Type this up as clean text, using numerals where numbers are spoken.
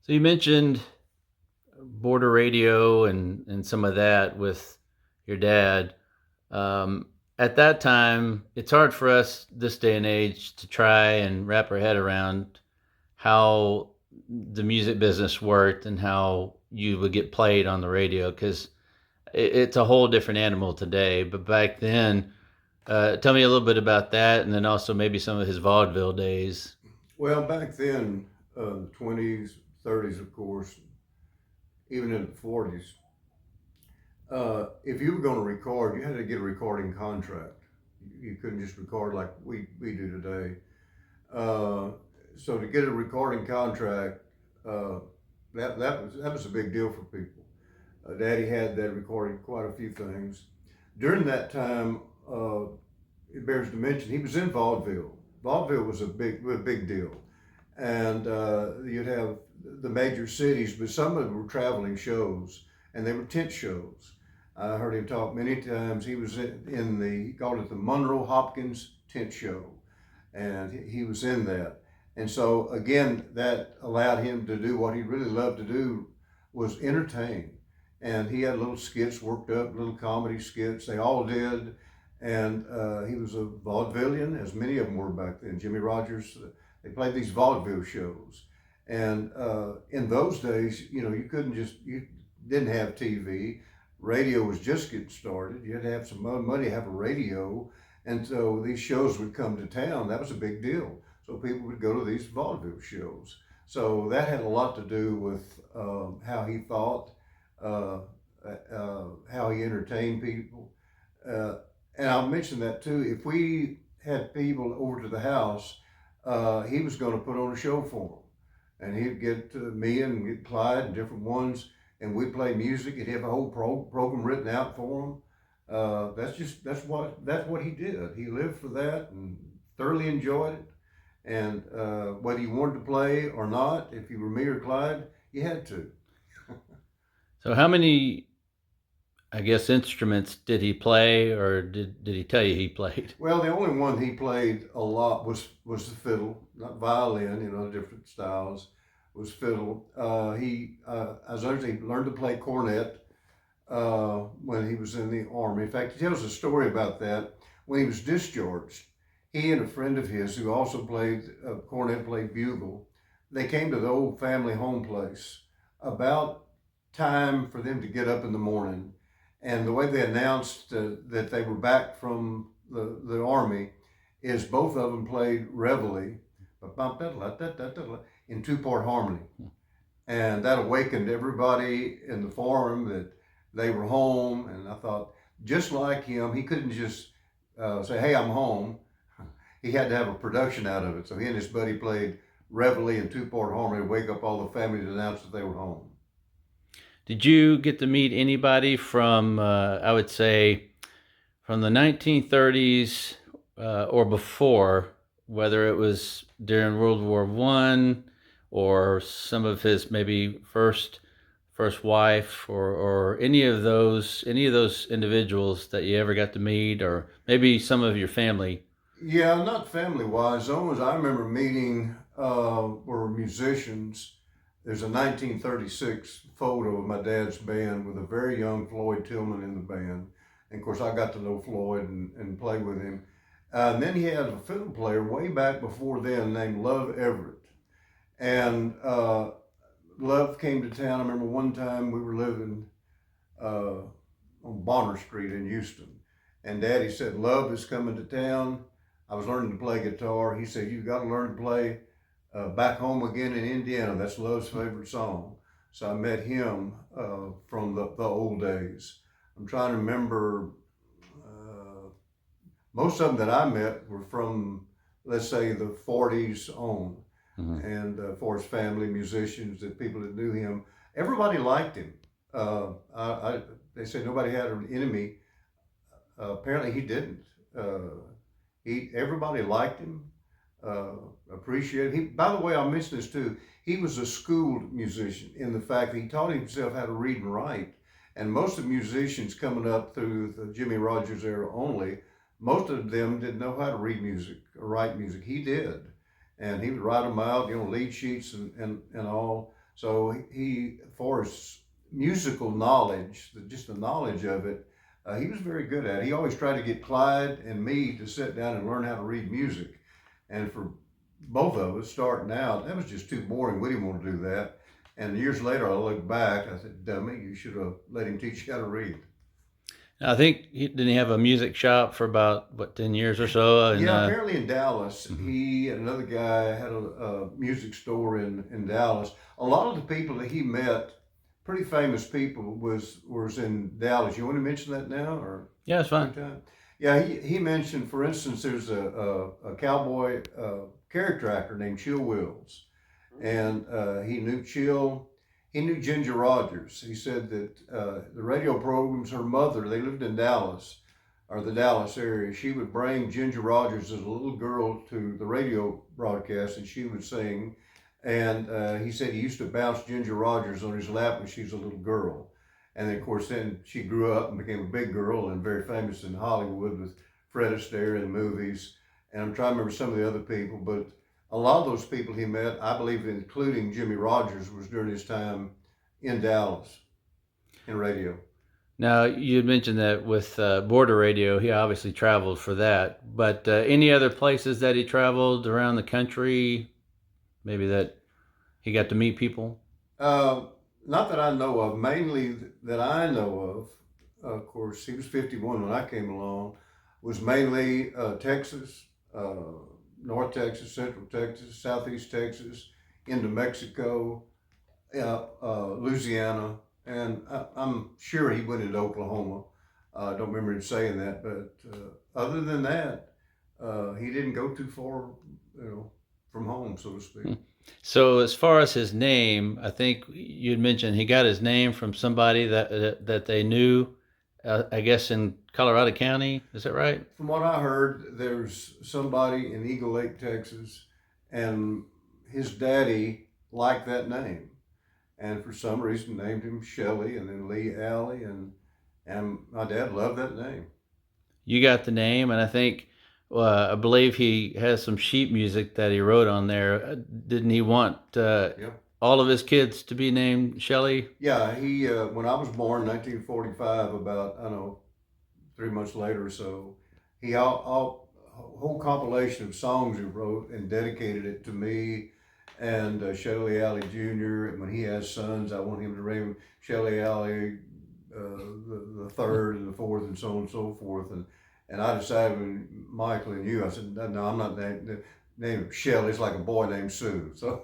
So you mentioned border radio and some of that with your dad. Um, at that time, it's hard for us this day and age to try and wrap our head around how the music business worked and how you would get played on the radio because it's a whole different animal today. But back then, tell me a little bit about that, and then also maybe some of his vaudeville days. Well, back then, the 20s, 30s, of course, even in the 40s, if you were going to record, you had to get a recording contract. You couldn't just record like we do today. Uh, so to get a recording contract, uh, that was a big deal for people. Daddy had that recording quite a few things. During that time, it bears to mention he was in vaudeville. Vaudeville was a big deal, and you'd have the major cities, but some of them were traveling shows, and they were tent shows. I heard him talk many times. He was in the he called it the Monroe Hopkins tent show, and he was in that. And so again, that allowed him to do what he really loved to do, was entertain. And he had little skits worked up, little comedy skits. They all did. And he was a vaudevillian, as many of them were back then. Jimmy Rogers, they played these vaudeville shows. And in those days, you couldn't you didn't have TV. Radio was just getting started. You had to have some money to have a radio, and so these shows would come to town. That was a big deal. So people would go to these vaudeville shows. So that had a lot to do with how he thought, uh, how he entertained people. Uh, and I'll mention that too. If we had people over to the house, he was going to put on a show for them. And he'd get me and get Clyde and different ones, and we'd play music. He'd have a whole program written out for them. That's what he did. He lived for that and thoroughly enjoyed it. And whether you wanted to play or not, if you were me or Clyde, you had to. So how many, I guess, instruments did he play, or did he tell you he played? Well, the only one he played a lot was the fiddle, not violin. Different styles. Was fiddle. As I he learned to play cornet when he was in the army. In fact, he tells a story about that. When he was discharged, he and a friend of his who also played cornet, played bugle. They came to the old family home place about time for them to get up in the morning. And the way they announced that they were back from the army is both of them played reveille in two-part harmony. And that awakened everybody in the farm that they were home. And I thought, just like him, he couldn't just say, "Hey, I'm home." He had to have a production out of it. So he and his buddy played reveille in two-part harmony to wake up all the family to announce that they were home. Did you get to meet anybody from, I would say, from the 1930s or before, whether it was during World War One or some of his maybe first wife, or any of those individuals that you ever got to meet, or maybe some of your family? Yeah, not family wise. The only ones I remember meeting were musicians. There's a 1936 photo of my dad's band with a very young Floyd Tillman in the band. And of course, I got to know Floyd and play with him. And then he had a fiddle player way back before then named Love Everett. And Love came to town. I remember one time we were living uh, on Bonner Street in Houston. And Daddy said, "Love is coming to town." I was learning to play guitar. He said, "You've got to learn to play Back Home Again in Indiana." That's Love's favorite song. So I met him from the old days. I'm trying to remember, most of them that I met were from, let's say, the 40s on. Mhm. And for his family, musicians, that people that knew him, everybody liked him. They say nobody had an enemy. Apparently, he didn't. Everybody liked him, uh, appreciated him. By the way, I'll mention this too. He was a schooled musician in the fact that he taught himself how to read and write. And most of the musicians coming up through the Jimmy Rogers era only, most of them didn't know how to read music or write music. He did, and he would write them out, lead sheets and all. So he, for his musical knowledge, just the knowledge of it, he was very good at it. He always tried to get Clyde and me to sit down and learn how to read music. And for both of us starting out, that was just too boring. We didn't want to do that. And years later, I look back, I said, dummy, you should have let him teach you how to read. I think didn't he have a music shop for about what 10 years or so? And Yeah, apparently in Dallas, mhm. he and another guy had a music store in Dallas. A lot of the people that he met, pretty famous people, was in Dallas. You want to mention that now, or Yeah, it's fine. good time? Yeah, he mentioned, for instance, there's a cowboy character actor named Chill Wills, and he knew Chill. He knew Ginger Rogers. He said that the radio programs, her mother, they lived in Dallas, or the Dallas area. She would bring Ginger Rogers as a little girl to the radio broadcast, and she would sing. And he said he used to bounce Ginger Rogers on his lap when she was a little girl. And then, of course, then she grew up and became a big girl and very famous in Hollywood with Fred Astaire in movies. And I'm trying to remember some of the other people, but a lot of those people he met, I believe, including Jimmy Rogers, was during his time in Dallas in radio. Now you had mentioned that with border radio, he obviously traveled for that. But any other places that he traveled around the country, maybe that he got to meet people? Uh, Not that I know of, mainly that I know of. Of course, he was 51 when I came along. Was mainly Texas, North Texas, Central Texas, Southeast Texas, into Mexico, Louisiana, and I'm sure he went into Oklahoma. I don't remember him saying that, but other than that, he didn't go too far, you know, from home, so to speak. So as far as his name, I think you'd mentioned he got his name from somebody that they knew. I guess in Colorado County, is that right? From what I heard, there's somebody in Eagle Lake, Texas, and his daddy liked that name, and for some reason named him Shelly and then Lee Alley, and my dad loved that name. You got the name, and I think I believe he has some sheet music that he wrote on there. Didn't he want Yep. all of his kids to be named Shelly? Yeah, he when I was born, 1945, about I don't know 3 months later or so, he all a whole compilation of songs he wrote and dedicated it to me and Shelly Lee Alley Jr. And when he has sons, I want him to name him Shelly Alley, the third and the fourth, and so on and so forth. And I decided when Michael and you, I said, no, I'm not name him Shelly. It's like a boy named Sue. So